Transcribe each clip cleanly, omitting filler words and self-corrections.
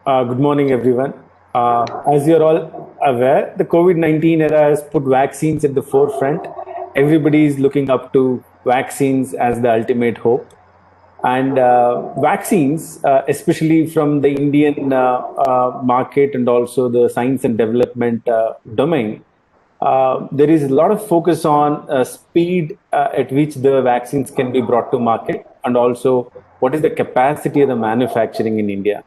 Good morning, everyone. As you're all aware, the COVID-19 era has put vaccines at the forefront. Everybody is looking up to vaccines as the ultimate hope. And vaccines, especially from the Indian market and also the science and development domain, there is a lot of focus on speed at which the vaccines can be brought to market and also what is the capacity of the manufacturing in India.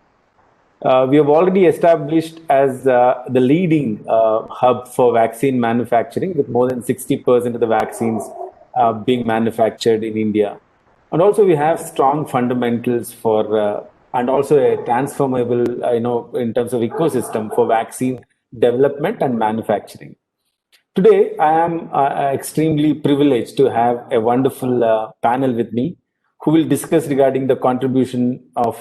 We have already established as the leading hub for vaccine manufacturing, with more than 60% of the vaccines being manufactured in India. And also we have strong fundamentals for, and also a transformable, in terms of ecosystem for vaccine development and manufacturing. Today, I am extremely privileged to have a wonderful panel with me who will discuss regarding the contribution of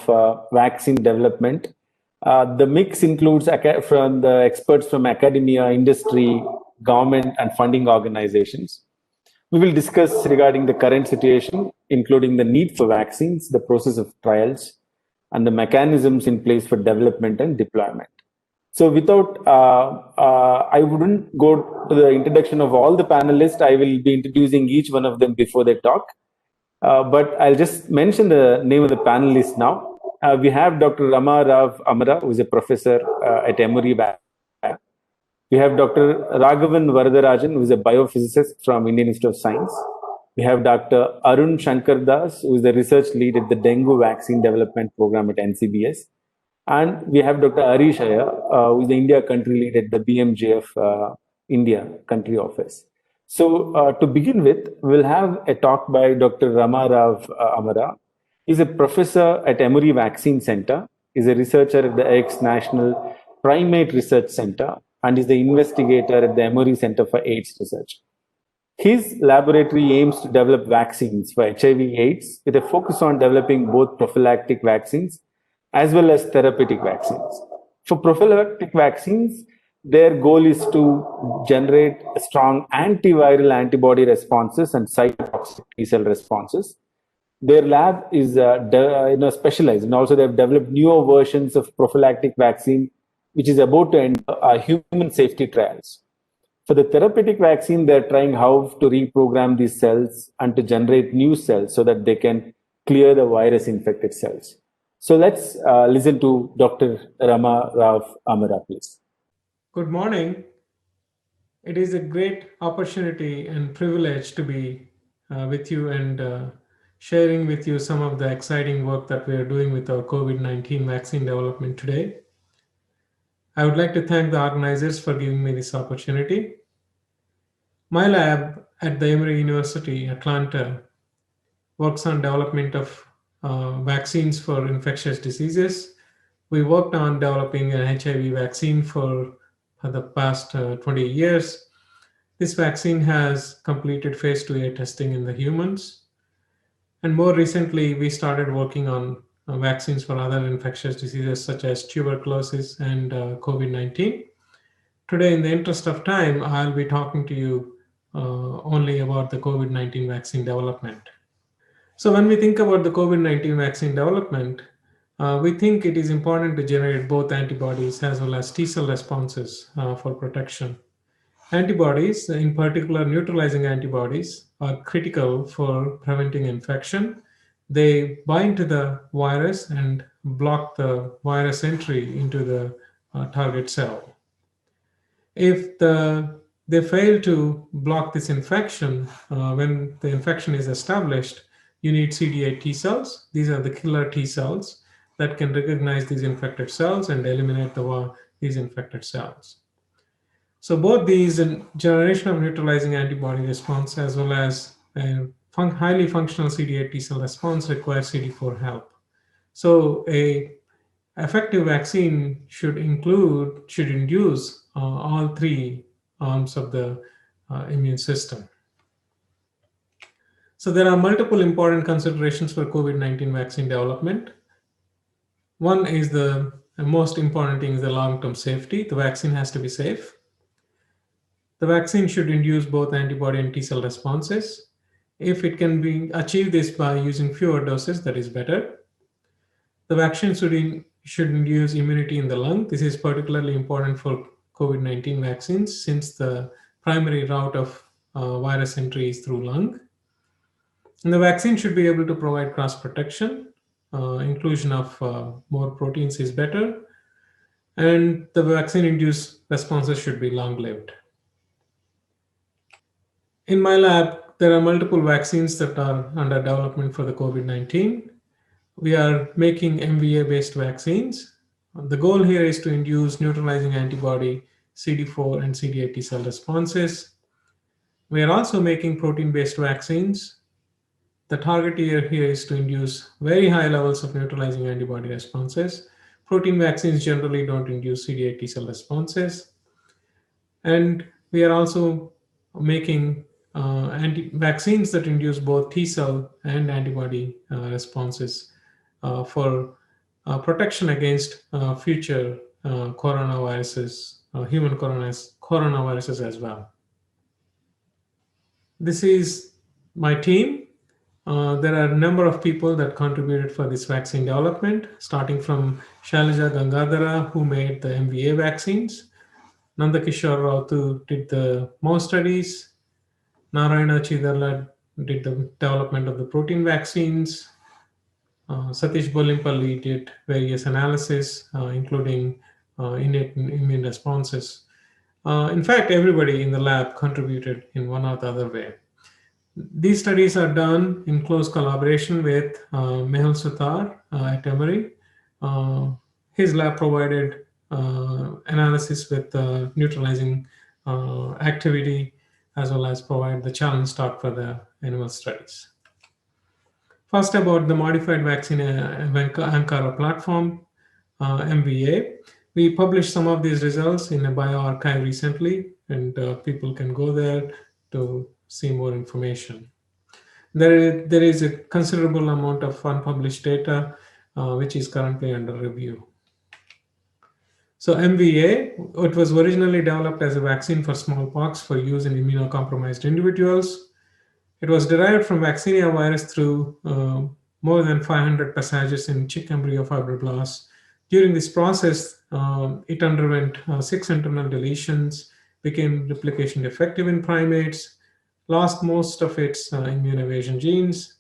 vaccine development. The mix includes from the experts from academia, industry, government, and funding organizations. We will discuss regarding the current situation, including the need for vaccines, the process of trials, and the mechanisms in place for development and deployment. So without, I wouldn't go to the introduction of all the panelists. I will be introducing each one of them before they talk. But I'll just mention the name of the panelists now. We have Dr. Rama Rao Amara, who is a professor at Emory. We have Dr. Raghavan Varadarajan, who is a biophysicist from Indian Institute of Science. We have Dr. Arun Shankar Das, who is the research lead at the dengue vaccine development program at NCBS. And we have Dr. Harish Iyer, who is the India country lead at the BMJF India country office. So to begin with, we'll have a talk by Dr. Rama Rao Amara. He's a professor at Emory Vaccine Center. He's a researcher at the X National Primate Research Center and is the investigator at the Emory Center for AIDS Research. His laboratory aims to develop vaccines for HIV/AIDS with a focus on developing both prophylactic vaccines as well as therapeutic vaccines. For prophylactic vaccines, their goal is to generate strong antiviral antibody responses and cytotoxic T-cell responses. Their lab is specialized, and also they've developed newer versions of prophylactic vaccine, which is about to enter human safety trials. For the therapeutic vaccine, they're trying how to reprogram these cells and to generate new cells so that they can clear the virus-infected cells. So let's listen to Dr. Rama Rao Amara, please. Good morning. It is a great opportunity and privilege to be with you and sharing with you some of the exciting work that we are doing with our COVID-19 vaccine development today. I would like to thank the organizers for giving me this opportunity. My lab at the Emory University, Atlanta, works on development of vaccines for infectious diseases. We worked on developing an HIV vaccine for the past 20 years. This vaccine has completed phase 2A testing in the humans. And more recently, we started working on vaccines for other infectious diseases such as tuberculosis and COVID-19. Today, in the interest of time, I'll be talking to you only about the COVID-19 vaccine development. So when we think about the COVID-19 vaccine development, we think it is important to generate both antibodies as well as T-cell responses for protection. Antibodies, in particular neutralizing antibodies, are critical for preventing infection. They bind to the virus and block the virus entry into the target cell. If they fail to block this infection, when the infection is established, you need CD8 T cells. These are the killer T cells that can recognize these infected cells and eliminate these infected cells. So both these generation of neutralizing antibody response as well as highly functional CD8 T cell response require CD4 help. So a effective vaccine should induce all three arms of the immune system. So there are multiple important considerations for COVID-19 vaccine development. One is the most important thing is the long-term safety. The vaccine has to be safe. The vaccine should induce both antibody and T-cell responses. If it can be achieve this by using fewer doses, that is better. The vaccine should should induce immunity in the lung. This is particularly important for COVID-19 vaccines since the primary route of virus entry is through lung. And the vaccine should be able to provide cross protection. Inclusion of more proteins is better. And the vaccine-induced responses should be long-lived. In my lab, there are multiple vaccines that are under development for the COVID-19. We are making MVA-based vaccines. The goal here is to induce neutralizing antibody, CD4 and CD8 T cell responses. We are also making protein-based vaccines. The target here is to induce very high levels of neutralizing antibody responses. Protein vaccines generally don't induce CD8 T cell responses. And we are also making vaccines that induce both T cell and antibody responses for protection against future coronaviruses, human coronaviruses as well. This is my team. There are a number of people that contributed for this vaccine development, starting from Shailaja Gangadhara, who made the MVA vaccines. Nandakishore Rautu did the mouse studies. Narayana Chidarla did the development of the protein vaccines. Satish Bolimpalli did various analysis, including innate immune responses. In fact, everybody in the lab contributed in one or the other way. These studies are done in close collaboration with Mehul Sutar at Emory. His lab provided analysis with neutralizing activity, as well as provide the challenge stock for the animal studies. First, about the modified vaccine Ankara platform, MVA. We published some of these results in a bioarchive recently, and people can go there to see more information. There is a considerable amount of unpublished data, which is currently under review. So MVA, it was originally developed as a vaccine for smallpox for use in immunocompromised individuals. It was derived from vaccinia virus through more than 500 passages in chick embryo fibroblasts. During this process, it underwent 6 internal deletions, became replication defective in primates, lost most of its immune evasion genes.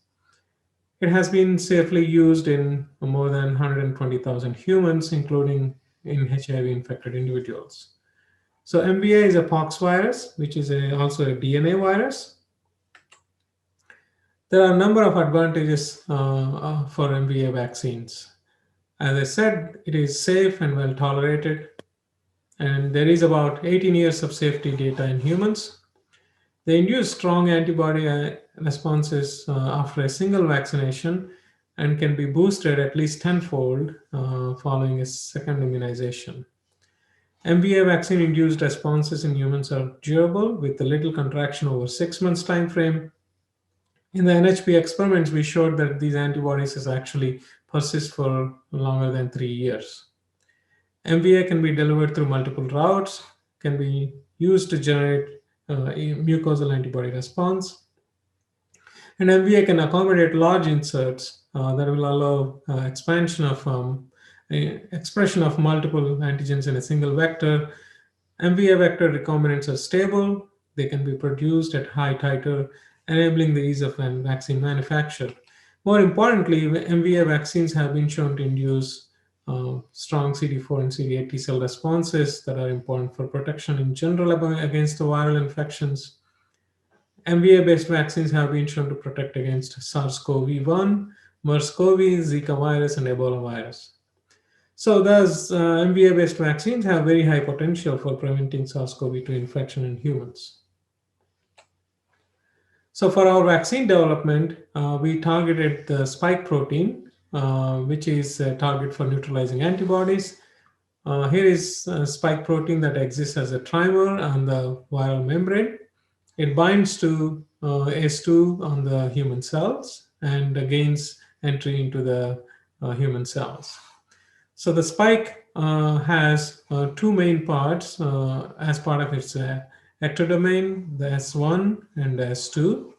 It has been safely used in more than 120,000 humans, including in HIV-infected individuals. So MVA is a pox virus, which is also a DNA virus. There are a number of advantages for MVA vaccines. As I said, it is safe and well tolerated, and there is about 18 years of safety data in humans. They induce strong antibody responses after a single vaccination and can be boosted at least tenfold following a second immunization. MVA vaccine-induced responses in humans are durable with a little contraction over 6 months time frame. In the NHP experiments, we showed that these antibodies actually persist for longer than 3 years. MVA can be delivered through multiple routes, can be used to generate mucosal antibody response. And MVA can accommodate large inserts that will allow expression of multiple antigens in a single vector. MVA vector recombinants are stable. They can be produced at high titer, enabling the ease of vaccine manufacture. More importantly, MVA vaccines have been shown to induce strong CD4 and CD8 T cell responses that are important for protection in general against the viral infections. MVA-based vaccines have been shown to protect against SARS-CoV-1, MERS-CoV, Zika virus, and Ebola virus. So thus, MVA-based vaccines have very high potential for preventing SARS-CoV-2 infection in humans. So for our vaccine development, we targeted the spike protein, which is a target for neutralizing antibodies. Here is a spike protein that exists as a trimer on the viral membrane. It binds to ACE2 on the human cells and gains entry into the human cells. So the spike has 2 main parts as part of its ectodomain, the S1 and the S2.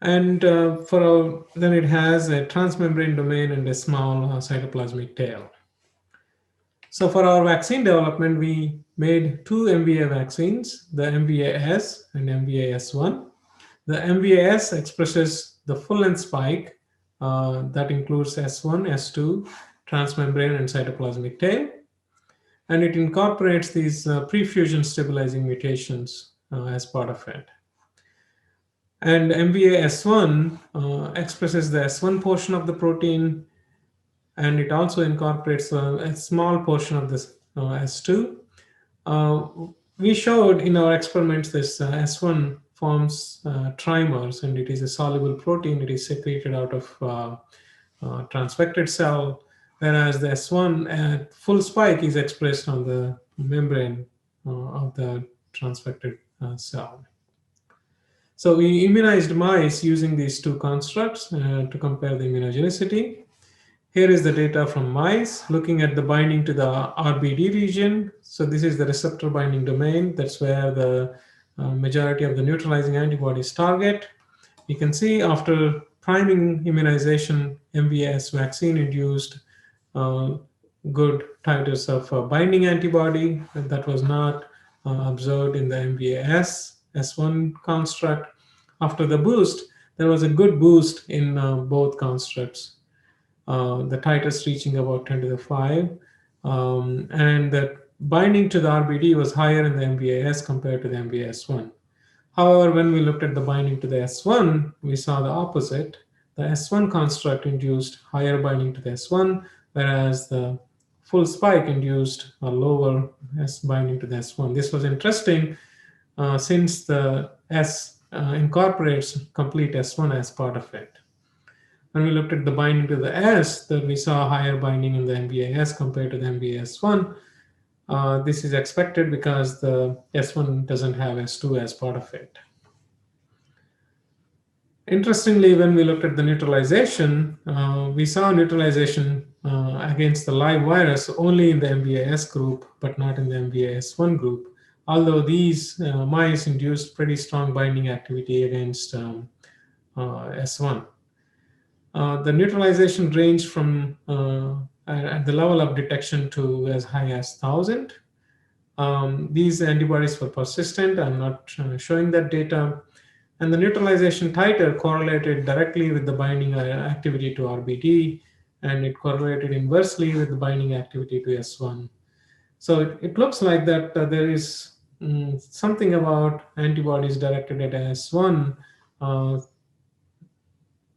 And then it has a transmembrane domain and a small cytoplasmic tail. So for our vaccine development, we made two MVA vaccines, the MVA-S and MVA-S1. The MVA-S expresses the full-length spike that includes S1, S2, transmembrane, and cytoplasmic tail. And it incorporates these pre-fusion stabilizing mutations as part of it. And MVA-S1 expresses the S1 portion of the protein, and it also incorporates a small portion of this S2. We showed in our experiments this S1 forms trimers, and it is a soluble protein. It is secreted out of transfected cell, whereas the S1 at full spike is expressed on the membrane of the transfected cell. So we immunized mice using these two constructs to compare the immunogenicity. Here is the data from mice looking at the binding to the RBD region. So this is the receptor binding domain. That's where the majority of the neutralizing antibodies target. You can see after priming immunization, MVS vaccine induced good titers of binding antibody. And that was not observed in the MVAS S1 construct. After the boost, there was a good boost in both constructs. The titers reaching about 10 to the 5. And the binding to the RBD was higher in the MVAS compared to the MVS1. However, when we looked at the binding to the S1, we saw the opposite. The S1 construct induced higher binding to the S1, whereas the full spike induced a lower S binding to the S1. This was interesting since the S incorporates complete S1 as part of it. When we looked at the binding to the S, that we saw higher binding in the MVAS compared to the MVS1. This is expected because the S1 doesn't have S2 as part of it. Interestingly, when we looked at the neutralization, we saw neutralization against the live virus only in the MVAS group, but not in the MVAS1 group, although these mice induced pretty strong binding activity against S1. The neutralization ranged from at the level of detection to as high as 1,000. These antibodies were persistent. I'm not showing that data. And the neutralization titer correlated directly with the binding activity to RBD, and it correlated inversely with the binding activity to S1. So it looks like that there is something about antibodies directed at S1.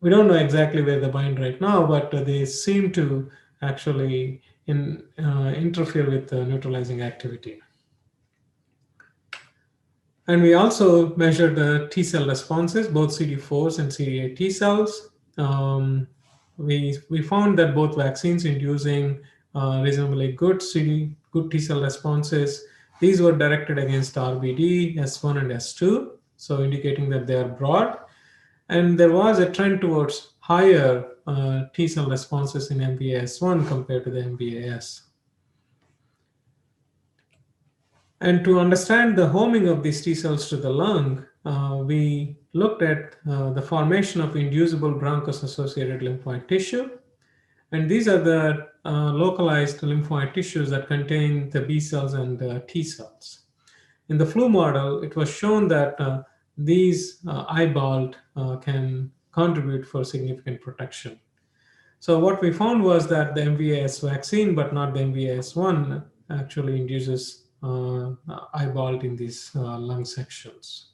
We don't know exactly where they bind right now, but they seem to actually interfere with the neutralizing activity. And we also measured the T cell responses, both CD4s and CD8 T cells. We found that both vaccines inducing reasonably good T cell responses. These were directed against RBD, S1, and S2, so indicating that they are broad. And there was a trend towards higher T cell responses in MVAS1 compared to the MVAS. And to understand the homing of these T cells to the lung, we looked at the formation of inducible bronchus-associated lymphoid tissue. And these are the localized lymphoid tissues that contain the B cells and T cells. In the flu model, it was shown that these eyeballed can contribute for significant protection. So what we found was that the MVAS vaccine, but not the MVAS1, actually induces eyeballed in these lung sections.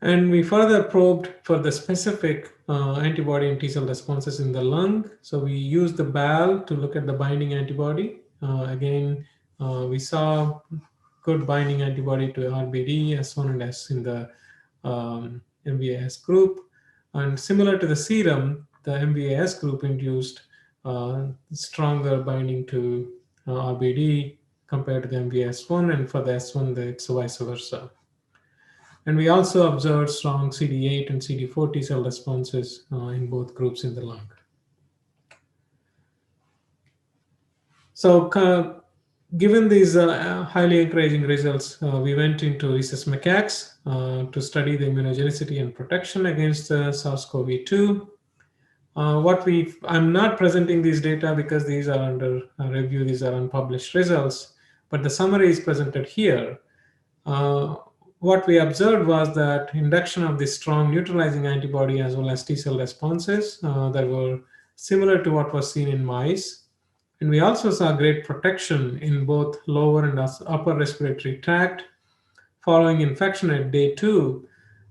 And we further probed for the specific antibody and T cell responses in the lung. So we used the BAL to look at the binding antibody. Again, we saw good binding antibody to RBD, S1 and S in the MVAS group. And similar to the serum, the MVAS group induced stronger binding to RBD compared to the MVS1, and for the S1, it's vice versa. And we also observed strong CD8 and CD4 T cell responses in both groups in the lung. So Given these highly encouraging results, we went into rhesus macaques to study the immunogenicity and protection against SARS-CoV-2. I'm not presenting these data because these are under review, these are unpublished results, but the summary is presented here. What we observed was that induction of this strong neutralizing antibody as well as T cell responses that were similar to what was seen in mice. And we also saw great protection in both lower and upper respiratory tract. Following infection at day 2,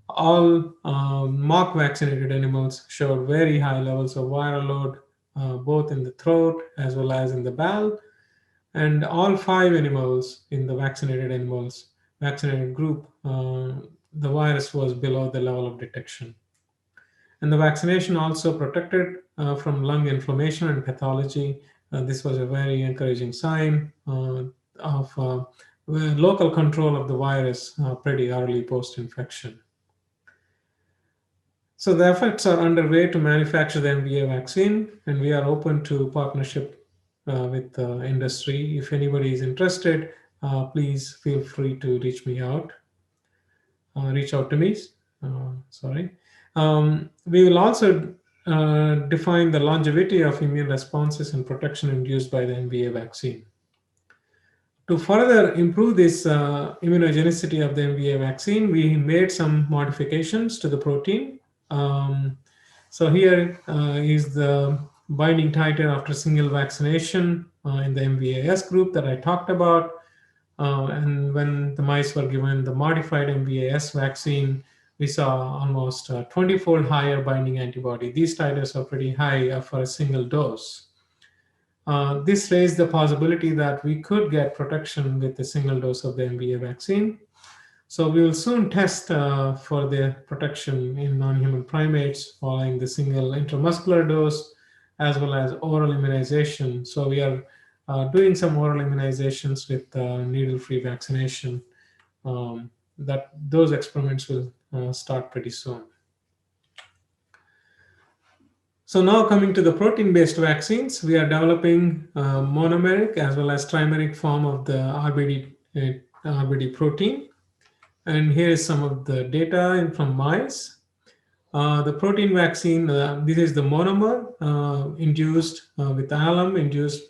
all mock vaccinated animals showed very high levels of viral load, both in the throat as well as in the bowel. And all 5 animals in the vaccinated group, the virus was below the level of detection. And the vaccination also protected from lung inflammation and pathology. This was a very encouraging sign of local control of the virus pretty early post-infection. So the efforts are underway to manufacture the MVA vaccine, and we are open to partnership with the industry. If anybody is interested, please feel free to reach out to me. We will also define the longevity of immune responses and protection induced by the MVA vaccine. To further improve this immunogenicity of the MVA vaccine, we made some modifications to the protein. So here is the binding titer after single vaccination in the MVAS group that I talked about. And when the mice were given the modified MVAS vaccine, we saw almost 20-fold higher binding antibody. These titers are pretty high for a single dose. This raised the possibility that we could get protection with a single dose of the MVA vaccine. So we will soon test for the protection in non-human primates following the single intramuscular dose as well as oral immunization. So we are doing some oral immunizations with needle-free vaccination. Those experiments will start pretty soon. So now coming to the protein-based vaccines, we are developing monomeric as well as trimeric form of the RBD protein. And here is some of the data from mice. The protein vaccine, this is the monomer induced with alum, induced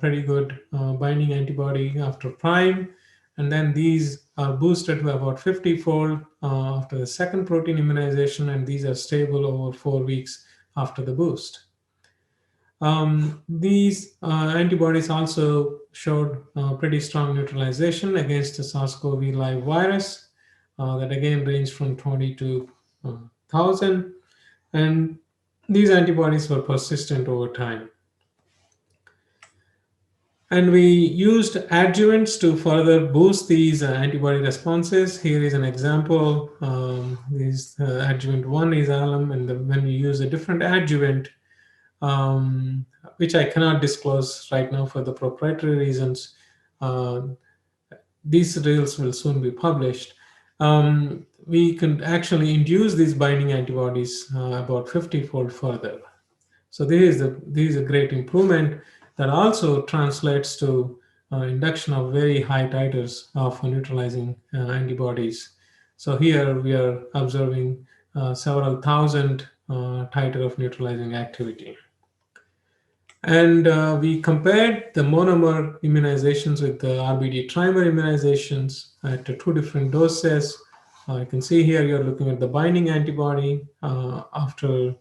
pretty good binding antibody after prime. And then these are boosted to about 50-fold after the second protein immunization, and these are stable over 4 weeks after the boost. These antibodies also showed pretty strong neutralization against the SARS-CoV live virus that again ranged from 20 to 1,000. And these antibodies were persistent over time. And we used adjuvants to further boost these antibody responses. Here is an example. Adjuvant 1 is alum, and when we use a different adjuvant, which I cannot disclose right now for the proprietary reasons, these results will soon be published. We can actually induce these binding antibodies about 50-fold further. So this is a great improvement that also translates to induction of very high titers of neutralizing antibodies. So here we are observing several thousand titer of neutralizing activity. And we compared the monomer immunizations with the RBD trimer immunizations at 2 different doses. You can see here you're looking at the binding antibody after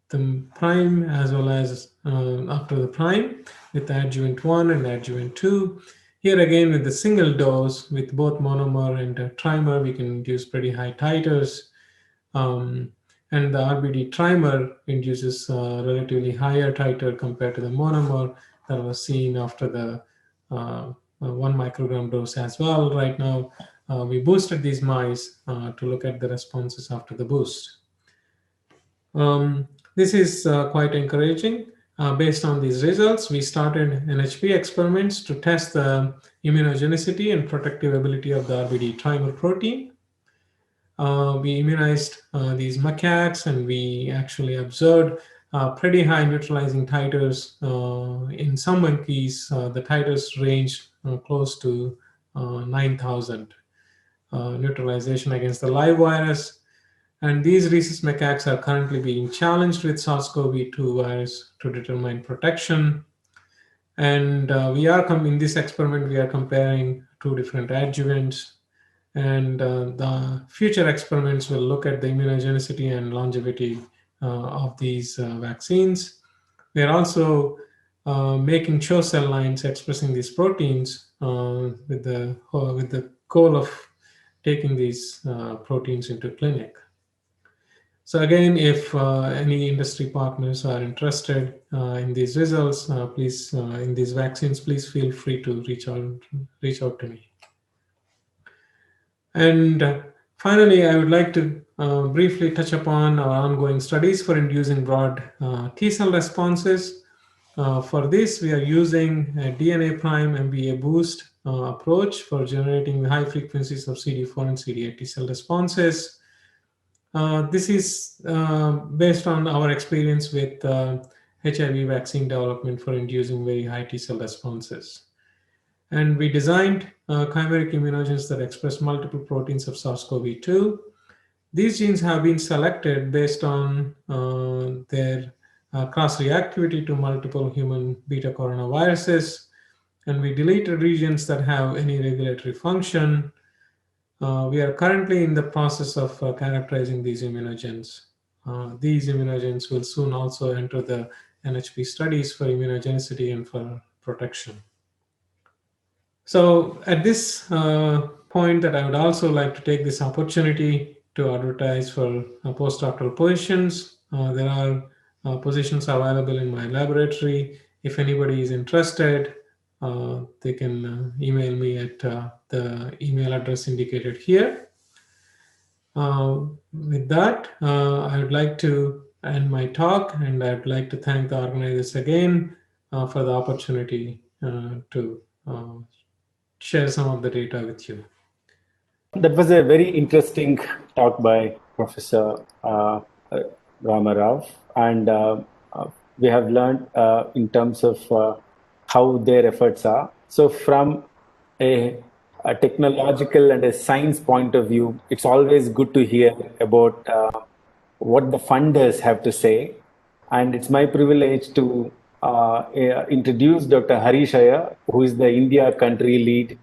the prime as well as after the prime with adjuvant 1 and adjuvant 2. Here again with the single dose with both monomer and trimer, we can induce pretty high titers. And the RBD trimer induces relatively higher titer compared to the monomer that was seen after the 1 microgram dose as well. Right now, we boosted these mice to look at the responses after the boost. This is quite encouraging. Based on these results, we started NHP experiments to test the immunogenicity and protective ability of the RBD trimer protein. We immunized these macaques, and we actually observed pretty high neutralizing titers. In some monkeys, the titers range close to 9,000 neutralization against the live virus. And these rhesus macaques are currently being challenged with SARS-CoV-2 virus to determine protection. And in this experiment, we are comparing two different adjuvants. And the future experiments will look at the immunogenicity and longevity of these vaccines. We are also making CHO cell lines expressing these proteins with the goal of taking these proteins into clinic. So again, if any industry partners are interested in these results, please in these vaccines, please feel free to reach out to me. And finally, I would like to briefly touch upon our ongoing studies for inducing broad T cell responses. For this, we are using a DNA prime MBA boost approach for generating high frequencies of CD4 and CD8 T cell responses. This is based on our experience with HIV vaccine development for inducing very high T cell responses. And we designed chimeric immunogens that express multiple proteins of SARS-CoV-2. These genes have been selected based on their cross-reactivity to multiple human beta coronaviruses. And we deleted regions that have any regulatory function. We are currently in the process of characterizing these immunogens. These immunogens will soon also enter the NHP studies for immunogenicity and for protection. So at this point that I would also like to take this opportunity to advertise for postdoctoral positions. There are positions available in my laboratory. If anybody is interested, they can email me at the email address indicated here. With that, I would like to end my talk, and I'd like to thank the organizers again for the opportunity to share some of the data with you. That was a very interesting talk by Professor Ramarao, and we have learned in terms of how their efforts are. So from a technological and a science point of view, it's always good to hear about what the funders have to say. And it's my privilege to introduce Dr. Harish Iyer, who is the India country lead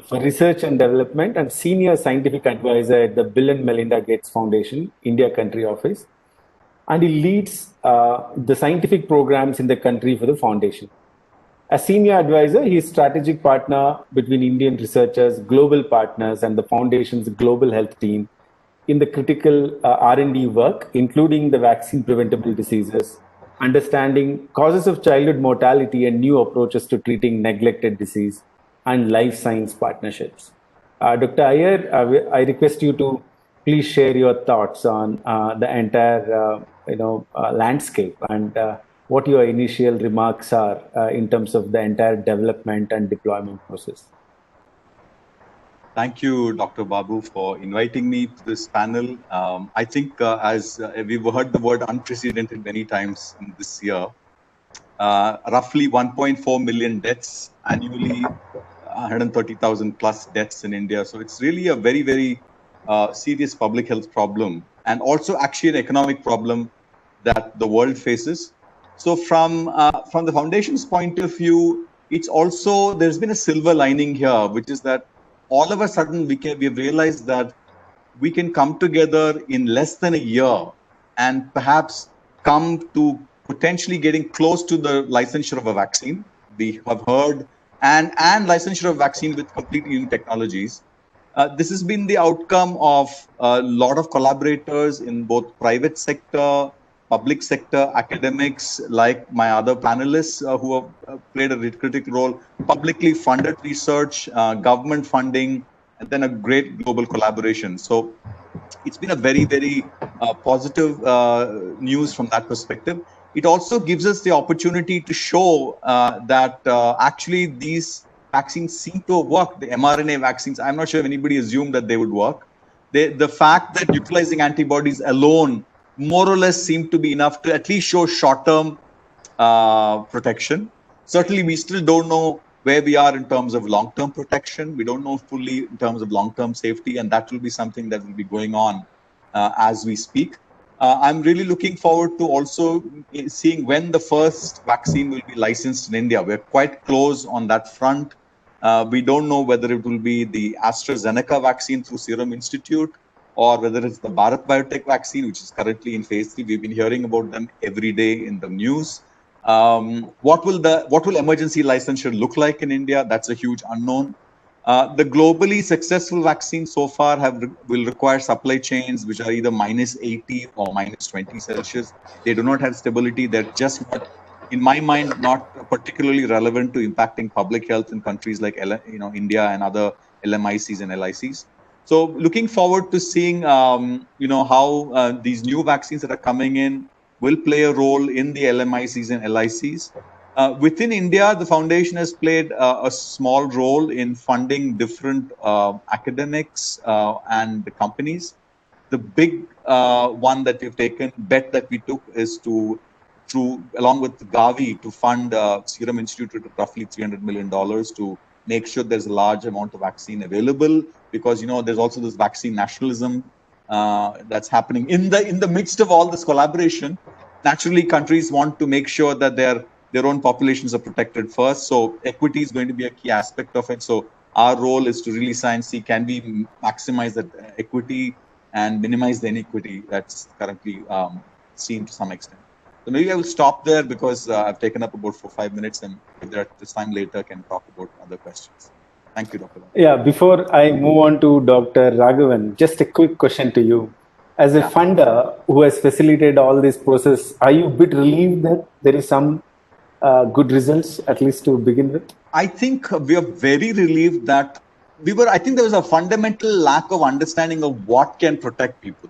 for research and development and senior scientific advisor at the Bill and Melinda Gates Foundation, India country office. And he leads the scientific programs in the country for the foundation. As senior advisor, he is strategic partner between Indian researchers, global partners, and the foundation's global health team in the critical R&D work, including the vaccine preventable diseases, understanding causes of childhood mortality and new approaches to treating neglected disease, and life science partnerships. Dr. Iyer, I request you to please share your thoughts on the entire landscape and what your initial remarks are in terms of the entire development and deployment process. Thank you, Dr. Babu, for inviting me to this panel. I think as we've heard the word unprecedented many times in this year, roughly 1.4 million deaths annually, 130,000 plus deaths in India. So it's really a very, very serious public health problem, and also actually an economic problem that the world faces. So from the foundation's point of view, it's also, there's been a silver lining here, which is that all of a sudden we've realized that we can come together in less than a year and perhaps come to potentially getting close to the licensure of a vaccine. We have heard, and licensure of vaccine with completely new technologies. This has been the outcome of a lot of collaborators in both private sector, public sector, academics, like my other panelists who have played a critical role, publicly funded research, government funding, and then a great global collaboration. So it's been a very, very positive news from that perspective. It also gives us the opportunity to show that actually these vaccines seem to work. The mRNA vaccines, I'm not sure if anybody assumed that they would work. The fact that neutralizing antibodies alone more or less seem to be enough to at least show short-term protection. Certainly, we still don't know where we are in terms of long-term protection. We don't know fully in terms of long-term safety, and that will be something that will be going on as we speak. I'm really looking forward to also seeing when the first vaccine will be licensed in India. We're quite close on that front. We don't know whether it will be the AstraZeneca vaccine through Serum Institute or whether it's the Bharat Biotech vaccine, which is currently in phase 3. We've been hearing about them every day in the news. What will emergency licensure look like in India? That's a huge unknown. The globally successful vaccines so far will require supply chains which are either -80 or -20 Celsius. They do not have stability. They're just not, in my mind, not particularly relevant to impacting public health in countries like India and other LMICs and LICs. So looking forward to seeing how these new vaccines that are coming in will play a role in the LMICs and LICs. Within India, the foundation has played a small role in funding different academics and companies. The big one that we've taken, bet that we took, is along with Gavi, to fund Serum Institute with roughly $300 million to make sure there's a large amount of vaccine available, because there's also this vaccine nationalism that's happening in the midst of all this collaboration. Naturally, countries want to make sure that their own populations are protected first. So equity is going to be a key aspect of it. So our role is to really see, can we maximize that equity and minimize the inequity that's currently seen to some extent. So maybe I will stop there because I've taken up about 4-5 minutes, and if there is time later, can talk about other questions. Thank you, Dr. Yeah, before I move on to Dr. Raghavan, just a quick question to you. As a funder who has facilitated all this process, are you a bit relieved that there is some good results, at least to begin with? I think we are very relieved that I think there was a fundamental lack of understanding of what can protect people,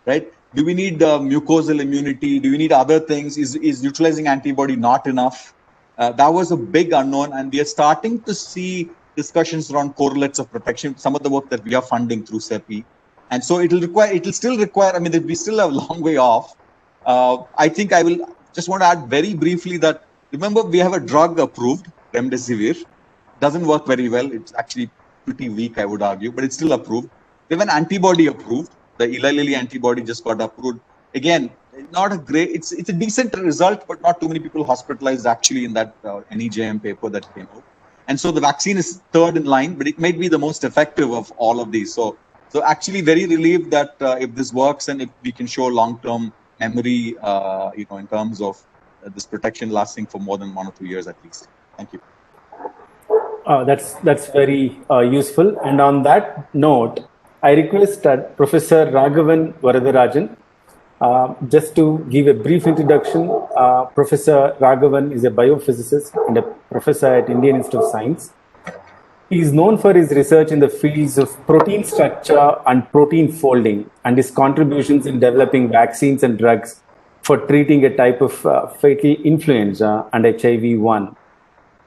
right? Do we need mucosal immunity? Do we need other things? Is neutralizing antibody not enough? That was a big unknown, and we are starting to see discussions around correlates of protection, some of the work that we are funding through CEPI. And so it'll still require, we still have a long way off. I think I will just want to add very briefly that, remember, we have a drug approved, remdesivir. Doesn't work very well. It's actually pretty weak, I would argue, but it's still approved. We have an antibody approved. The Eli Lilly antibody just got approved. Again, not a great, it's a decent result, but not too many people hospitalized actually in that NEJM paper that came out. And so the vaccine is third in line, but it may be the most effective of all of these. So actually very relieved that if this works and if we can show long-term memory, in terms of this protection lasting for more than 1 or 2 years at least. Thank you. That's very useful. And on that note, I request Professor Raghavan Varadarajan just to give a brief introduction. Professor Raghavan is a biophysicist and a professor at Indian Institute of Science. He is known for his research in the fields of protein structure and protein folding, and his contributions in developing vaccines and drugs for treating a type of fatal influenza and HIV-1.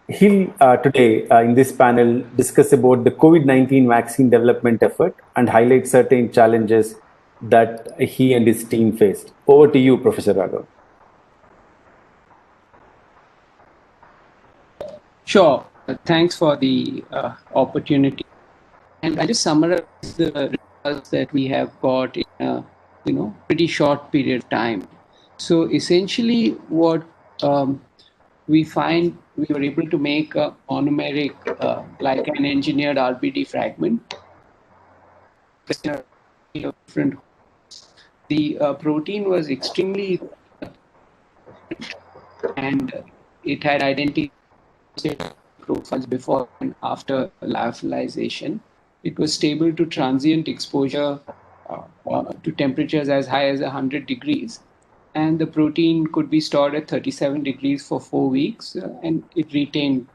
He'll today in this panel discuss about the COVID-19 vaccine development effort and highlight certain challenges that he and his team faced. Over to you, Professor Raghav. Sure. Thanks for the opportunity. And I just summarize the results that we have got in a pretty short period of time. So essentially, what we find, we were able to make a monomeric, like an engineered RBD fragment. The protein was extremely, and it had identical profiles before and after lyophilization. It was stable to transient exposure to temperatures as high as 100 degrees. And the protein could be stored at 37 degrees for 4 weeks, and it retained,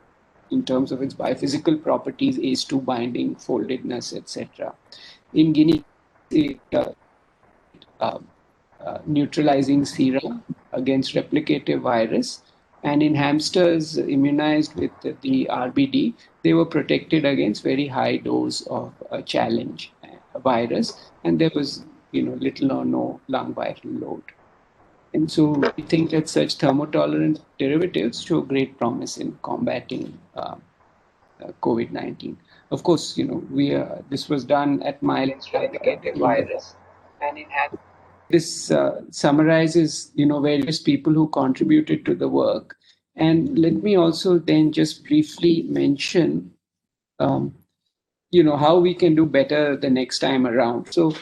in terms of its biophysical properties, ACE2 binding, foldedness, etc. In guinea, neutralizing sera against replicative virus, and in hamsters immunized with the RBD, they were protected against very high dose of challenge virus, and there was little or no lung viral load. And so we think that such thermotolerant derivatives show great promise in combating COVID-19. Of course, this was done at Mylan's replicated virus, and it had this summarizes various people who contributed to the work. And let me also then just briefly mention how we can do better the next time around. So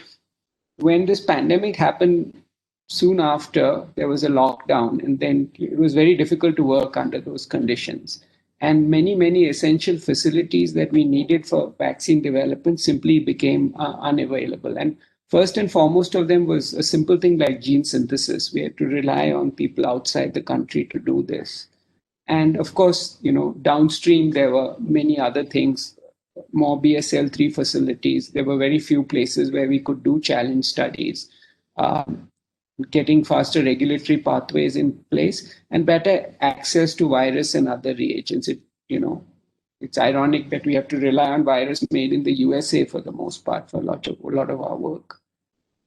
when this pandemic happened, soon after there was a lockdown, and then it was very difficult to work under those conditions, and many essential facilities that we needed for vaccine development simply became unavailable. And first and foremost of them was a simple thing like gene synthesis. We had to rely on people outside the country to do this. And of course, downstream there were many other things, more BSL-3 facilities. There were very few places where we could do challenge studies. Getting faster regulatory pathways in place and better access to virus and other reagents. It's ironic that we have to rely on virus made in the USA for the most part for a lot of our work.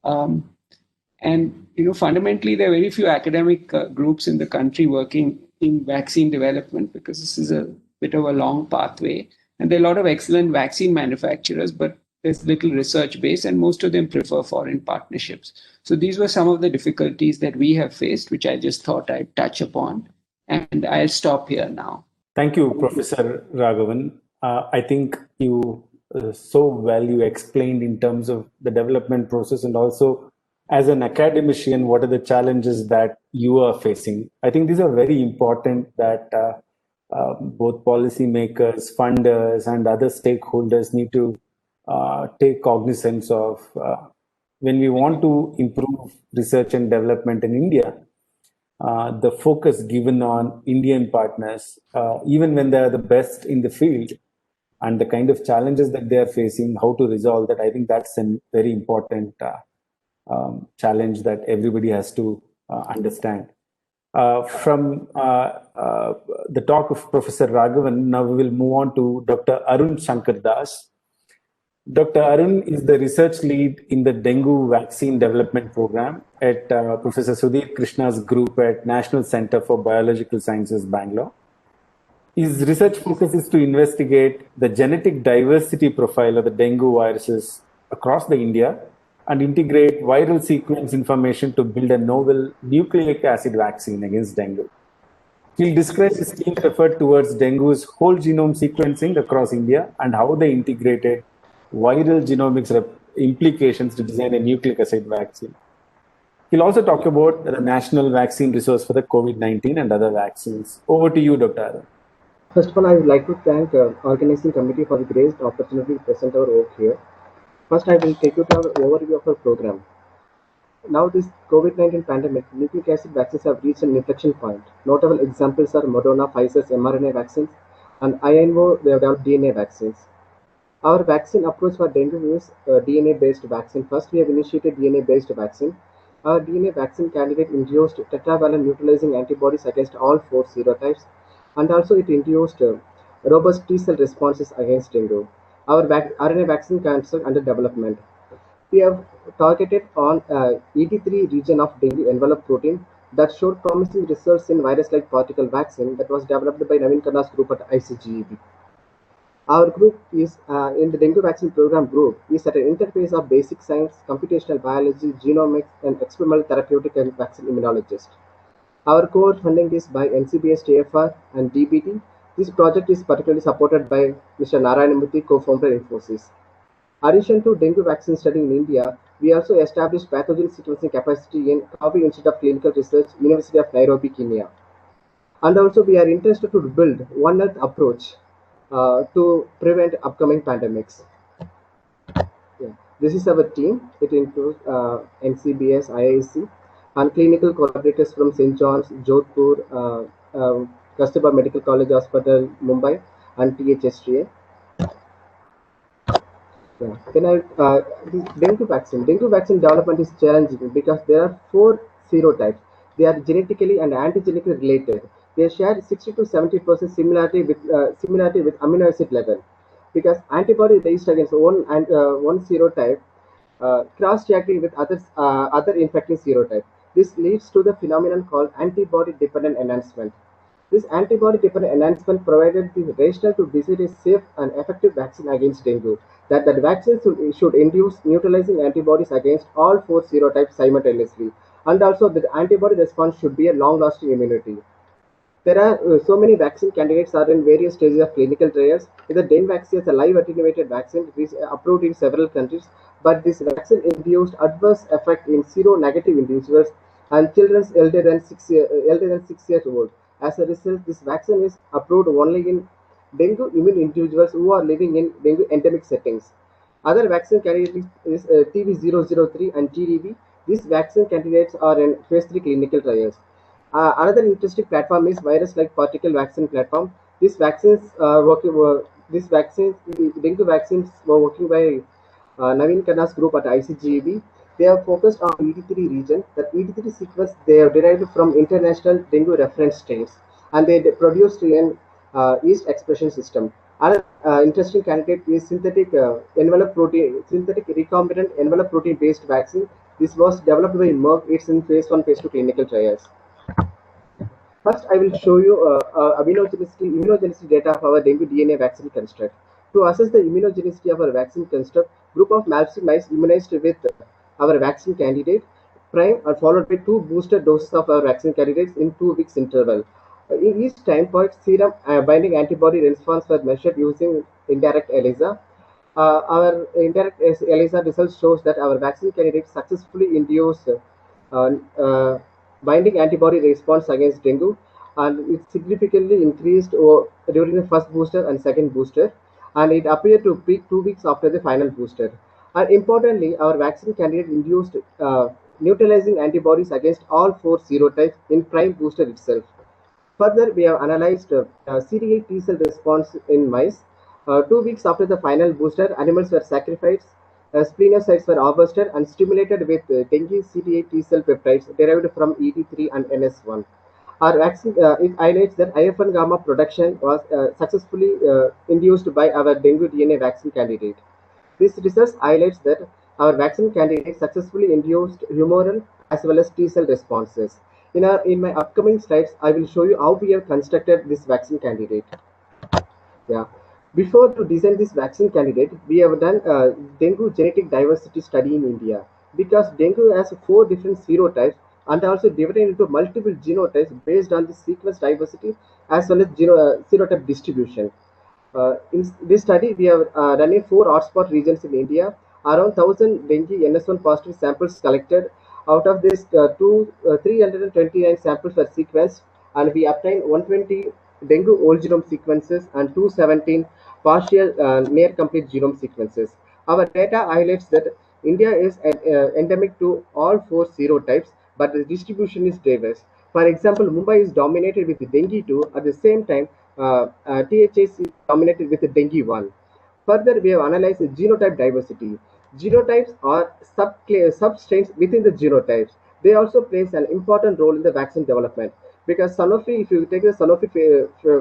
And fundamentally, there are very few academic groups in the country working in vaccine development, because this is a bit of a long pathway. And there are a lot of excellent vaccine manufacturers, but there's little research base, and most of them prefer foreign partnerships. So these were some of the difficulties that we have faced, which I just thought I'd touch upon. And I'll stop here now. Thank you, Professor Raghavan. I think you you explained in terms of the development process, and also as an academician, what are the challenges that you are facing? I think these are very important that both policymakers, funders, and other stakeholders need to take cognizance of. When we want to improve research and development in India, the focus given on Indian partners, even when they are the best in the field, and the kind of challenges that they are facing, how to resolve that, I think that's a very important challenge that everybody has to understand. From the talk of Professor Raghavan, now we will move on to Dr. Arun Shankar Das. Dr. Arun is the research lead in the dengue vaccine development program at Professor Sudhir Krishna's group at National Center for Biological Sciences, Bangalore. His research focus is to investigate the genetic diversity profile of the dengue viruses across the India and integrate viral sequence information to build a novel nucleic acid vaccine against dengue. He'll describe his team's effort towards dengue's whole genome sequencing across India and how they integrated viral genomics implications to design a nucleic acid vaccine. He'll also talk about the national vaccine resource for the COVID-19 and other vaccines. Over to you, Dr. Arun. First of all, I would like to thank the organizing committee for the great opportunity to present our work here. First, I will take you to an overview of our program. Now, this COVID-19 pandemic, nucleic acid vaccines have reached an inflection point. Notable examples are Moderna, Pfizer's mRNA vaccines, and INO, they have developed DNA vaccines. Our vaccine approach for dengue is DNA-based vaccine. First, we have initiated DNA-based vaccine. Our DNA vaccine candidate induced tetravalent neutralizing antibodies against all 4 serotypes, and also it induced robust T-cell responses against dengue. Our RNA vaccine cancer under development. We have targeted on ET3 region of dengue envelope protein that showed promising results in virus-like particle vaccine that was developed by Naveen Khanna's group at ICGEB. Our group is in the dengue vaccine program group is at an interface of basic science, computational biology, genomics, and experimental therapeutic and vaccine immunologist. Our core funding is by NCBS, TFR, and DBT. This project is particularly supported by Mr. Narayanamurthy, co-founder Infosys. In addition to dengue vaccine study in India, we also established pathogen sequencing capacity in Kavi Institute of Clinical Research, University of Nairobi, Kenya. And also we are interested to build One Earth approach to prevent upcoming pandemics. Yeah. This is our team. It includes NCBS, IIC, and clinical collaborators from St. John's, Jodhpur, Kasturba Medical College Hospital, Mumbai, and THSTA. Yeah. Then dengue vaccine. Dengue vaccine development is challenging because there are 4 serotypes. They are genetically and antigenically related. They share 60 to 70% similarity with amino acid level. Because antibody raised against one serotype cross-reacting with other infecting serotype. This leads to the phenomenon called antibody-dependent enhancement. This antibody-dependent enhancement provided the rationale to decide a safe and effective vaccine against dengue. That vaccine should induce neutralizing antibodies against all four serotypes simultaneously, and also the antibody response should be a long-lasting immunity. There are so many vaccine candidates are in various stages of clinical trials. The dengue vaccine is a live attenuated vaccine which is approved in several countries, but this vaccine induced adverse effect in seronegative individuals and children elder than 6 years old. As a result, this vaccine is approved only in dengue immune individuals who are living in dengue endemic settings. Other vaccine candidates is TV003 and GDV. These vaccine candidates are in phase 3 clinical trials. Another interesting platform is virus-like particle vaccine platform. These vaccines these vaccines, dengue vaccines were working by Naveen Khanna's group at ICGEB. They are focused on ED3 region. That ED3 sequence they have derived from international dengue reference strains, and they produced an yeast expression system. Another interesting candidate is synthetic recombinant envelope protein-based vaccine. This was developed by Merck. It's in phase 1, phase 2 clinical trials. First, I will show you immunogenicity data of our dengue DNA vaccine construct. To assess the immunogenicity of our vaccine construct, group of Malpsy mice immunized with our vaccine candidate prime are followed by two booster doses of our vaccine candidates in 2 weeks interval. In each time point, serum binding antibody response were measured using indirect ELISA. Our indirect ELISA results shows that our vaccine candidate successfully induced uh, uh, binding antibody response against dengue, and it significantly increased during the first booster and second booster, and it appeared to peak 2 weeks after the final booster. And importantly, our vaccine candidate induced neutralizing antibodies against all four serotypes in prime booster itself. Further, we have analyzed CD8 T cell response in mice. 2 weeks after the final booster, animals were sacrificed, splenocytes were harvested and stimulated with dengue CD8 T cell peptides derived from ED3 and NS1. Our vaccine it highlights that IFN gamma production was successfully induced by our dengue DNA vaccine candidate. This research highlights that our vaccine candidate successfully induced humoral as well as T cell responses. In my upcoming slides, I will show you how we have constructed this vaccine candidate. Yeah. Before to design this vaccine candidate, we have done a dengue genetic diversity study in India because dengue has four different serotypes and also divided into multiple genotypes based on the sequence diversity as well as serotype distribution. In this study, we have done in four hotspot regions in India. Around 1,000 dengue NS1 positive samples collected. Out of this, 329 samples were sequenced, and we obtained 120 dengue whole genome sequences and 217 partial near complete genome sequences. Our data highlights that India is endemic to all four serotypes, but the distribution is diverse. For example, Mumbai is dominated with dengue 2. At the same time, THS is dominated with dengue 1. Further, we have analyzed the genotype diversity. Genotypes are substrains within the genotypes. They also plays an important role in the vaccine development because Sanofi, if you take the Sanofi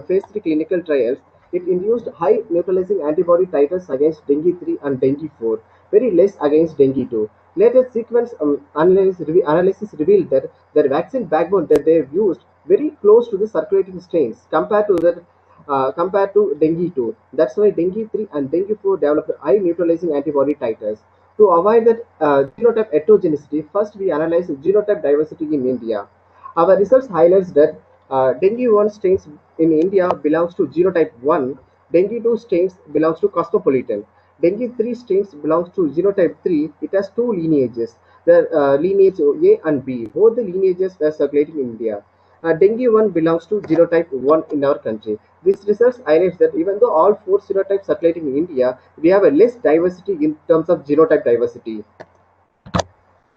phase 3 clinical trials, it induced high neutralizing antibody titers against dengue 3 and dengue 4, very less against dengue 2. Later sequence analysis revealed that their vaccine backbone that they have used very close to the circulating strains compared to dengue 2. That's why dengue 3 and dengue 4 developed high neutralizing antibody titers. To avoid that genotype heterogeneity, first we analyzed genotype diversity in India. Our research highlights that dengue 1 strains in India belongs to genotype 1, dengue 2 strains belongs to cosmopolitan. Dengue 3 strains belongs to genotype 3. It has two lineages, the lineage A and B. Both the lineages were circulating in India. Dengue 1 belongs to genotype 1 in our country. This research highlights that even though all four genotypes circulating in India, we have a less diversity in terms of genotype diversity.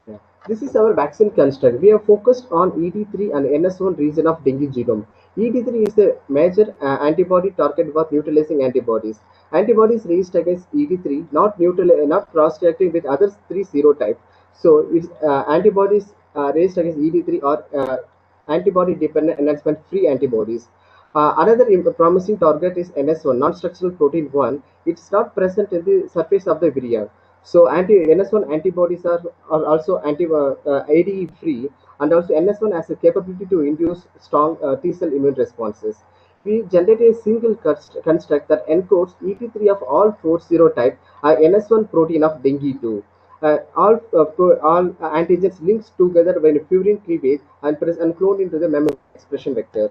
Yeah. This is our vaccine construct. We have focused on ED3 and NS1 region of dengue genome. ED3 is a major antibody target for neutralizing antibodies. Antibodies raised against ED3, not cross-reacting with other three serotypes. So, its antibodies raised against ED3 are antibody-dependent enhancement-free antibodies. Another promising target is NS1, non-structural protein 1. It's not present in the surface of the virion. So NS1 antibodies are also ADE free, and also NS1 has a capability to induce strong T cell immune responses. We generate a single construct that encodes ET3 of all 4 serotype NS1 protein of dengue 2. All antigens links together when purine cleavage and cloned into the memory expression vector.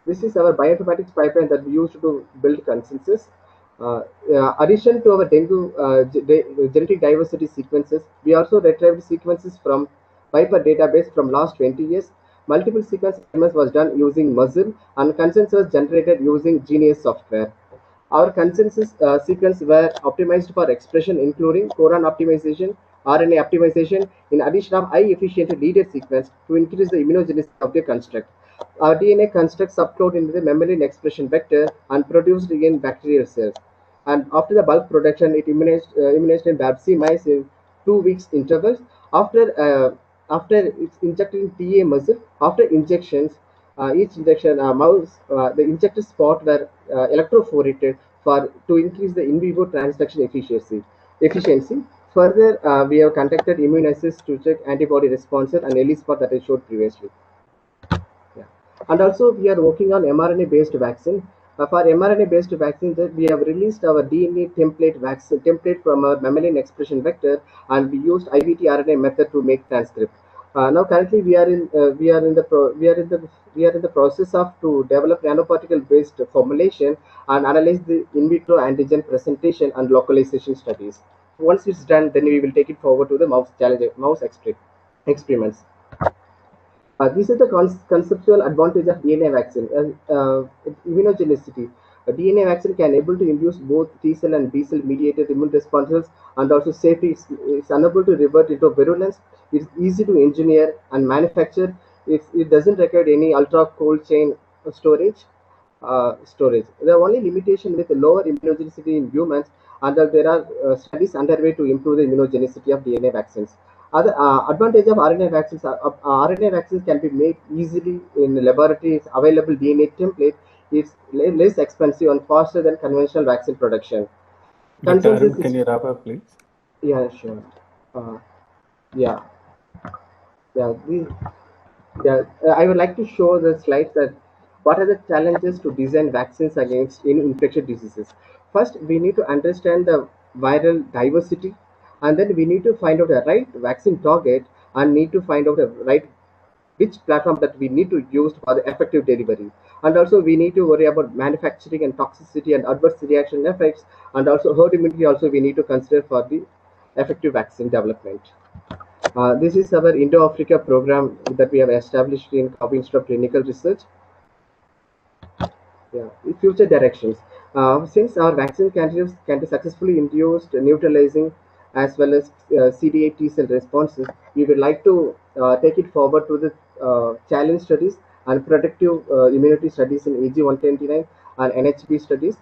This is our bioinformatics pipeline that we use to build consensus. Addition to our dengue genetic diversity sequences, we also retrieved sequences from Viper database from last 20 years. Multiple sequence MS was done using Muzzle, and consensus generated using Genius software. Our consensus sequence were optimized for expression, including codon optimization, RNA optimization, in addition of high efficient leader sequence to increase the immunogenicity of the construct. Our DNA constructs upload into the mammalian expression vector and produced in bacterial cells. And after the bulk production, it immunized in BAPC mice in 2 weeks intervals. After it's injected in TA muscle, after injections, each injection the injected spot were electrophorated for to increase the in vivo transduction efficiency. Further, we have conducted immunoassays to check antibody responses and ELISpot that I showed previously. Yeah. And also we are working on mRNA-based vaccine. For mRNA-based vaccines, we have released our DNA template from our mammalian expression vector, and we used IVT RNA method to make transcript. Now, currently, we are in the process of to develop nanoparticle-based formulation and analyze the in vitro antigen presentation and localization studies. Once it's done, then we will take it forward to the mouse experiments. This is the conceptual advantage of DNA vaccine. Immunogenicity. A DNA vaccine can able to induce both T cell and B cell mediated immune responses, and also safety. It's unable to revert into virulence. It's easy to engineer and manufacture. It doesn't require any ultra cold chain storage. The only limitation with lower immunogenicity in humans, and there are studies underway to improve the immunogenicity of DNA vaccines. Other advantage of RNA vaccines RNA vaccines can be made easily in laboratories. Available DNA template is less expensive and faster than conventional vaccine production. Dr. Arun, can you wrap up, please? Yeah, sure. Yeah, yeah. I would like to show the slides that what are the challenges to design vaccines against any infectious diseases. First, we need to understand the viral diversity, and then we need to find out the right vaccine target, and need to find out the right which platform that we need to use for the effective delivery. And also we need to worry about manufacturing and toxicity and adverse reaction effects, and also herd immunity also we need to consider for the effective vaccine development. This is our Indo-Africa program that we have established in Kobe Institute of Clinical Research. Yeah, future directions. Since our vaccine candidates can be successfully induced neutralizing as well as CD8 T cell responses, we would like to take it forward to the challenge studies and protective immunity studies in AG129 and NHP studies.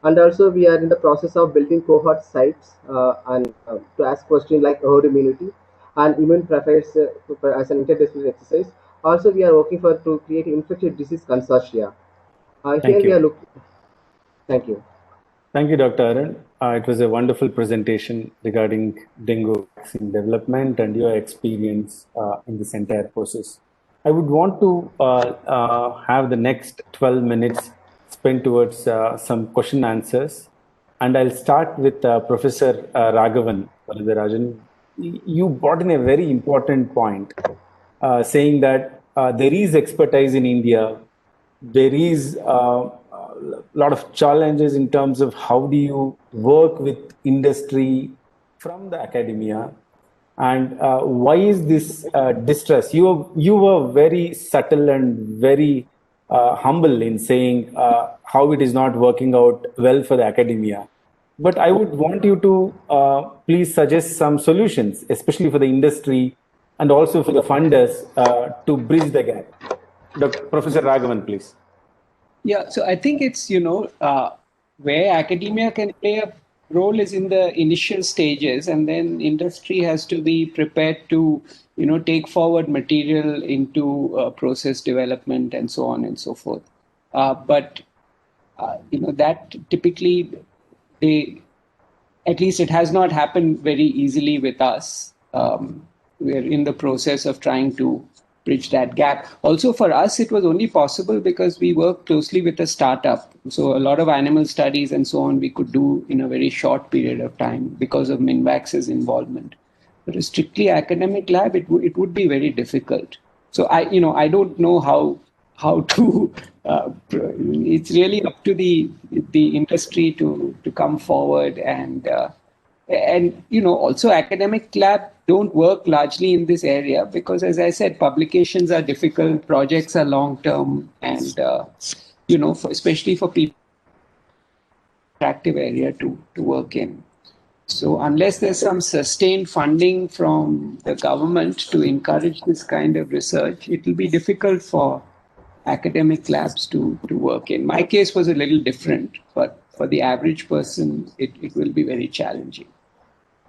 And also we are in the process of building cohort sites and to ask questions like herd immunity and immune profiles as an interdisciplinary exercise. Also, we are working to create infectious disease consortia. Thank you. Thank you. Thank you, Dr. Arun. It was a wonderful presentation regarding dengue vaccine development and your experience in this entire process. I would want to have the next 12 minutes spent towards some question answers. And I'll start with Professor Raghavan Varadarajan. You brought in a very important point, saying that there is expertise in India. There is a lot of challenges in terms of how do you work with industry from the academia, and why is this distress? You were very subtle and very humble in saying how it is not working out well for the academia. But I would want you to please suggest some solutions, especially for the industry and also for the funders to bridge the gap. Professor Raghavan, please. Yeah, so I think it's, where academia can play a role is in the initial stages, and then industry has to be prepared to, take forward material into process development and so on and so forth. But that typically at least it has not happened very easily with us. We're in the process of trying to bridge that gap. Also, for us, it was only possible because we work closely with a startup. So a lot of animal studies and so on we could do in a very short period of time because of Minvax's involvement. But a strictly academic lab, it would be very difficult. So I don't know how to. It's really up to the industry to come forward and also academic lab don't work largely in this area because, as I said, publications are difficult, projects are long term, and especially for people attractive area to work in. So unless there's some sustained funding from the government to encourage this kind of research, it will be difficult for academic labs to work in. My case was a little different, but for the average person, it will be very challenging.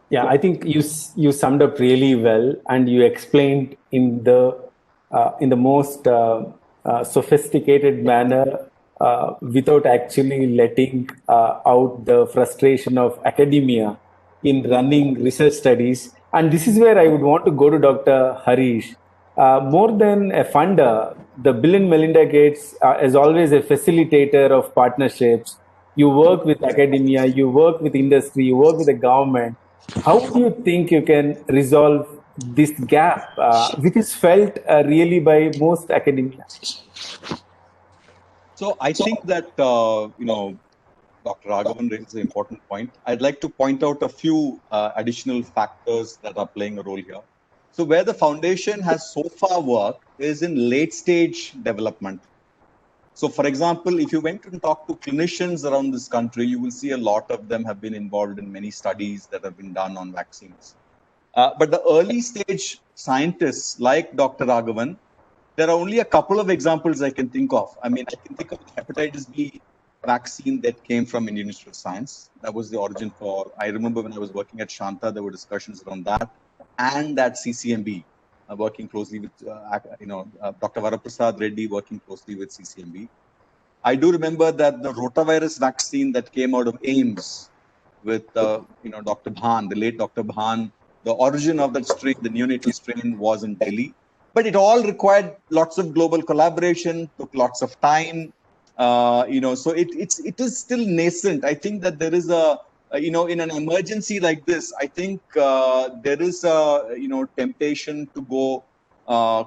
Yeah, I think you summed up really well, and you explained in the most sophisticated manner without actually letting out the frustration of academia in running research studies. And this is where I would want to go to Dr. Harish. More than a funder, the Bill and Melinda Gates is always a facilitator of partnerships. You work with academia, you work with industry, you work with the government. How do you think you can resolve this gap, which is felt really by most academia? So I think that, Dr. Raghavan raises an important point. I'd like to point out a few additional factors that are playing a role here. So where the foundation has so far worked is in late stage development. So for example, if you went and talked to clinicians around this country, you will see a lot of them have been involved in many studies that have been done on vaccines. But the early stage scientists like Dr. Raghavan, there are only a couple of examples I can think of. I mean, I can think of hepatitis B vaccine that came from Indian Institute of Science. That was the origin for, I remember when I was working at Shanta, there were discussions around that, and at CCMB, working closely with, Dr. Varaprasad Reddy working closely with CCMB. I do remember that the rotavirus vaccine that came out of AIIMS with, Dr. Bhan, the late Dr. Bhan, the origin of that strain, the neonatal strain, was in Delhi. But it all required lots of global collaboration, took lots of time. So it is still nascent. I think that there is in an emergency like this, I think there is a, temptation to go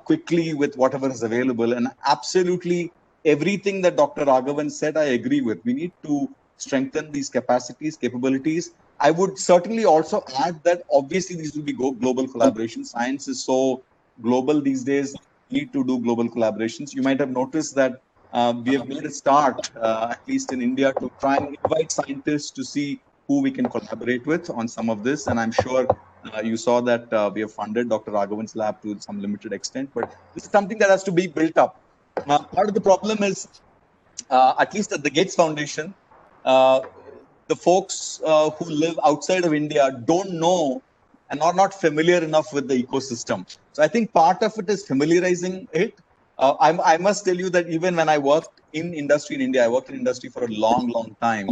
quickly with whatever is available. And absolutely everything that Dr. Raghavan said, I agree with. We need to strengthen these capacities, capabilities. I would certainly also add that obviously these will be global collaboration. Science is so global these days. We need to do global collaborations. You might have noticed that we have made a start, at least in India, to try and invite scientists to see who we can collaborate with on some of this. And I'm sure you saw that we have funded Dr. Raghavan's lab to some limited extent, but this is something that has to be built up. Part of the problem is, at least at the Gates Foundation, the folks who live outside of India don't know and are not familiar enough with the ecosystem. So I think part of it is familiarizing it. I must tell you that even when I worked in industry in India, I worked in industry for a long, long time.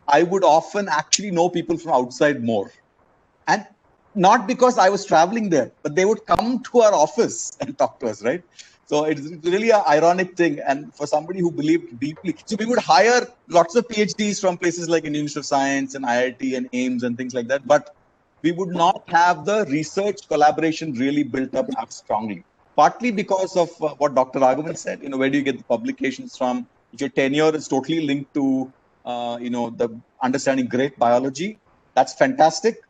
I would often actually know people from outside more. And not because I was traveling there, but they would come to our office and talk to us, right? So it's really an ironic thing. And for somebody who believed deeply, so we would hire lots of PhDs from places like Indian Institute of Science and IIT and AIIMS and things like that. But we would not have the research collaboration really built up as strongly. Partly because of what Dr. Raghavan said, where do you get the publications from? If your tenure is totally linked to, the understanding great biology, that's fantastic.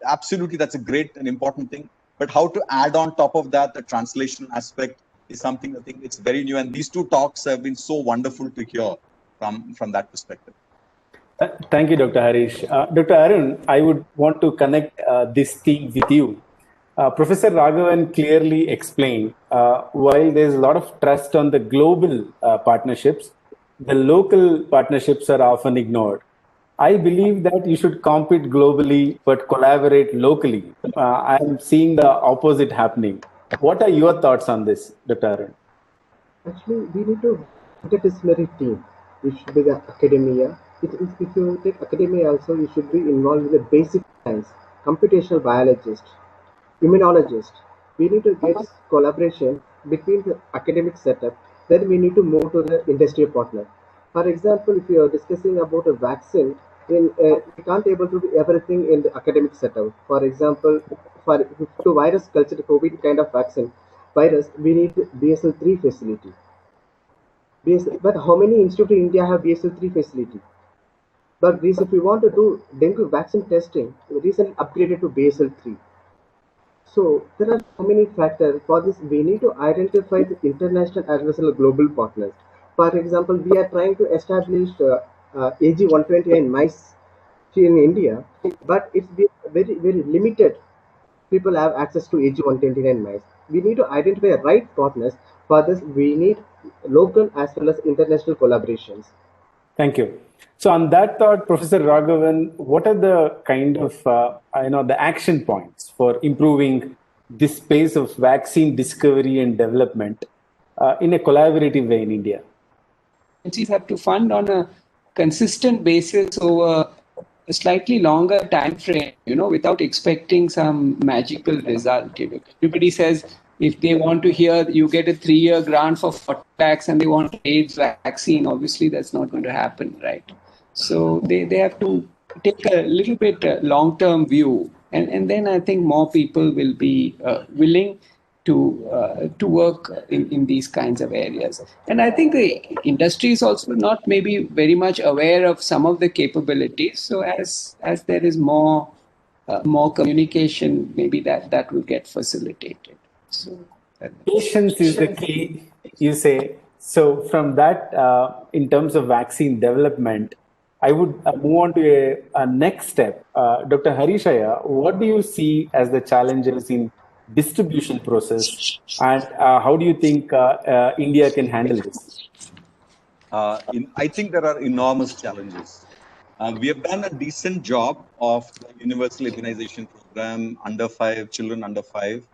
Absolutely, that's a great and important thing. But how to add on top of that, the translation aspect is something I think it's very new. And these two talks have been so wonderful to hear from that perspective. Thank you, Dr. Harish. Dr. Arun, I would want to connect this theme with you. Professor Raghavan clearly explained, while there's a lot of trust on the global partnerships, the local partnerships are often ignored. I believe that you should compete globally, but collaborate locally. I'm seeing the opposite happening. What are your thoughts on this, Dr. Arun? Actually, we need to interdisciplinary team, which should be the academia, if you take academia also, you should be involved with the basic science, computational biologist, immunologist. We need to get collaboration between the academic setup. Then we need to move to the industry partner. For example, if you are discussing about a vaccine, we can't able to do everything in the academic setup. For example, for to virus culture COVID kind of vaccine virus, we need BSL-3 facility. But how many institutes in India have BSL-3 facility? But this, if we want to do dengue vaccine testing, we recently upgraded to BSL-3. So there are so many factors. For this, we need to identify the international as well as global partners. For example, we are trying to establish AG129 mice here in India, but it's been very limited. People have access to AG129 mice. We need to identify the right partners. For this, we need local as well as international collaborations. Thank you. So on that thought, Professor Raghavan, what are the kind of the action points for improving this space of vaccine discovery and development in a collaborative way in India? Agencies have to fund on a consistent basis over a slightly longer time frame, without expecting some magical result. Everybody says if they want to hear you get a 3-year grant for 40 lakhs and they want AIDS vaccine, obviously that's not going to happen, right? So they have to take a little bit long-term view, and then I think more people will be willing to work in these kinds of areas. And I think the industry is also not maybe very much aware of some of the capabilities. So as there is more communication, maybe that will get facilitated. So Patience is the key, you say. So from that, in terms of vaccine development, I would move on to a next step. Dr. Harishaya, what do you see as the challenges in distribution process, and how do you think India can handle this? I think there are enormous challenges. We have done a decent job of the universal immunization program children under 5,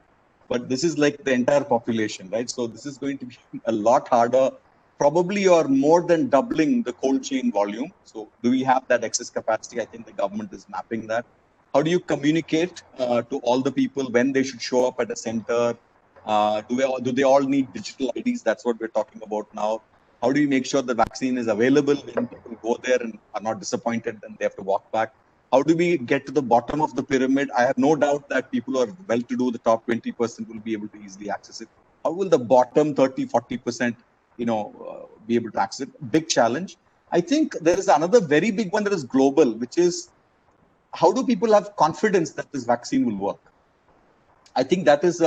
but this is like the entire population, right? So this is going to be a lot harder, probably or more than doubling the cold chain volume. So do we have that excess capacity? I think the government is mapping that. How do you communicate to all the people when they should show up at a center? Do they all need digital IDs? That's what we're talking about now. How do you make sure the vaccine is available when people go there and are not disappointed and they have to walk back? How do we get to the bottom of the pyramid? I have no doubt that people who are well-to-do, the top 20% will be able to easily access it. How will the bottom 30, 40%, be able to access it? Big challenge. I think there is another very big one that is global, which is how do people have confidence that this vaccine will work? I think that is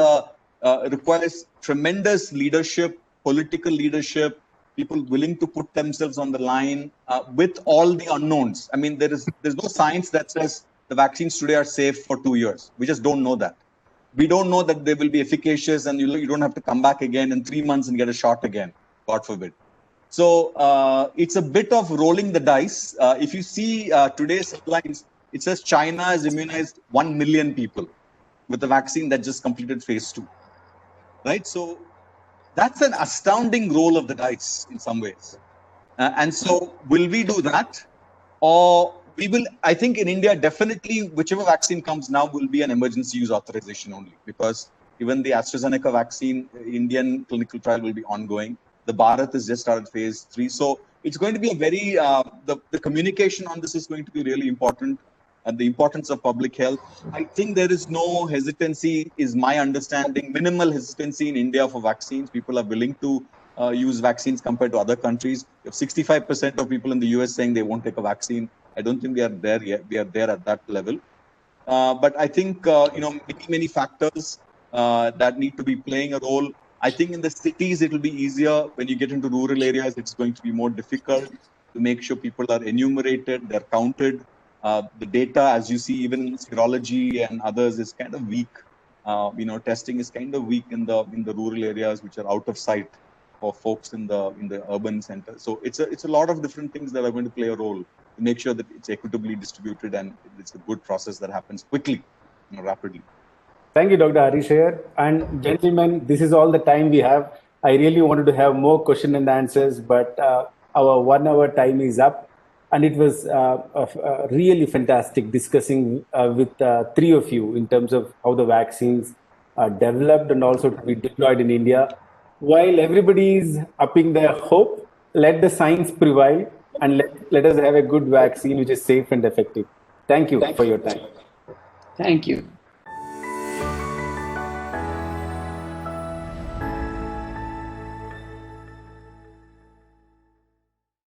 requires tremendous leadership, political leadership, people willing to put themselves on the line with all the unknowns. I mean, there's no science that says the vaccines today are safe for 2 years. We just don't know that. We don't know that they will be efficacious and you don't have to come back again in 3 months and get a shot again, God forbid. So it's a bit of rolling the dice. If you see today's headlines, it says China has immunized 1 million people with a vaccine that just completed phase 2, right? So that's an astounding roll of the dice in some ways. And so will we do that? Or we will, I think in India, definitely whichever vaccine comes now will be an emergency use authorization only, because even the AstraZeneca vaccine, Indian clinical trial will be ongoing. The Bharat has just started phase 3. So it's going to be a very, the communication on this is going to be really important. And the importance of public health. I think there is no hesitancy, is my understanding, minimal hesitancy in India for vaccines. People are willing to use vaccines compared to other countries. You have 65% of people in the US saying they won't take a vaccine. I don't think we are there yet. We are there at that level. But I think, many factors that need to be playing a role. I think in the cities, it will be easier. When you get into rural areas, it's going to be more difficult to make sure people are enumerated, they're counted. The data, as you see, even serology and others, is kind of weak. Testing is kind of weak in the rural areas, which are out of sight for folks in the urban centers. So it's a lot of different things that are going to play a role to make sure that it's equitably distributed and it's a good process that happens quickly, rapidly. Thank you, Dr. Harishaya. And gentlemen, this is all the time we have. I really wanted to have more question and answers, but our 1 hour time is up. and it was really fantastic discussing with three of you in terms of how the vaccines are developed and also to be deployed in India. While everybody is upping their hope, let the science prevail and let us have a good vaccine which is safe and effective. Thank you for your time. Thank you.